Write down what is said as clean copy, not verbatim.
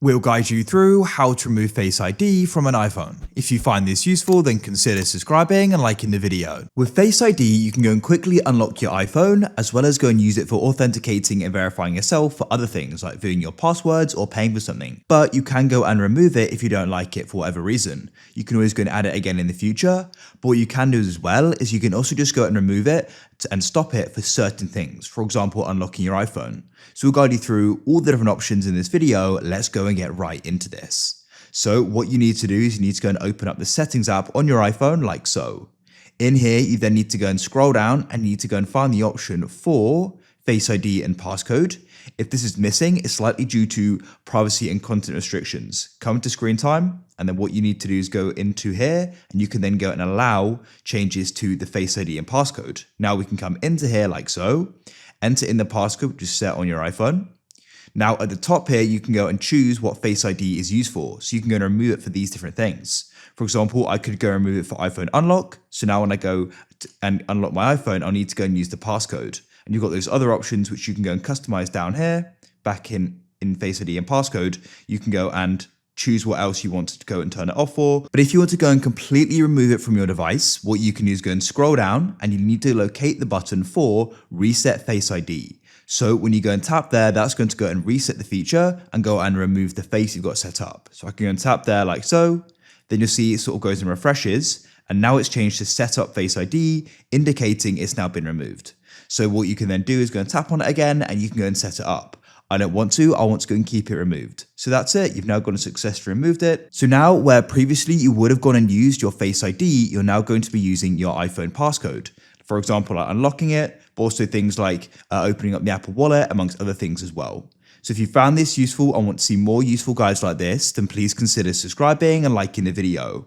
We'll guide you through how to remove Face ID from an iPhone. If you find this useful, then consider subscribing and liking the video. With Face ID, you can go and quickly unlock your iPhone, as well as go and use it for authenticating and verifying yourself for other things like viewing your passwords or paying for something. But you can go and remove it if you don't like it for whatever reason. You can always go and add it again in the future, but what you can do as well is you can also just go and remove it and stop it for certain things, for example, unlocking your iPhone. So we'll guide you through all the different options in this video. Let's go and get right into this. So what you need to do is you need to go and open up the settings app on your iPhone like so. In here, you then need to go and scroll down and you need to go and find the option for Face ID and passcode. If this is missing, it's likely due to privacy and content restrictions. Come to screen time, and then what you need to do is go into here and you can then go and allow changes to the Face ID and passcode. Now we can come into here like so, enter in the passcode which is set on your iPhone. Now at the top here, you can go and choose what Face ID is used for. So you can go and remove it for these different things. For example, I could go and remove it for iPhone unlock. So now when I go and unlock my iPhone, I'll need to go and use the passcode. And you've got those other options which you can go and customize down here. Back in Face ID and passcode, you can go and choose what else you want to go and turn it off for. But if you want to go and completely remove it from your device, what you can do is go and scroll down and you need to locate the button for Reset Face ID. So when you go and tap there, that's going to go and reset the feature and go and remove the face you've got set up. So I can go and tap there like so. Then you'll see it sort of goes and refreshes. And now it's changed to set up Face ID, indicating it's now been removed. So what you can then do is go and tap on it again and you can go and set it up. I don't want to, I want to go and keep it removed. So that's it, you've now gone and successfully removed it. So now where previously you would have gone and used your Face ID, you're now going to be using your iPhone passcode. For example, like unlocking it, but also things like opening up the Apple Wallet, amongst other things as well. So if you found this useful and want to see more useful guides like this, then please consider subscribing and liking the video.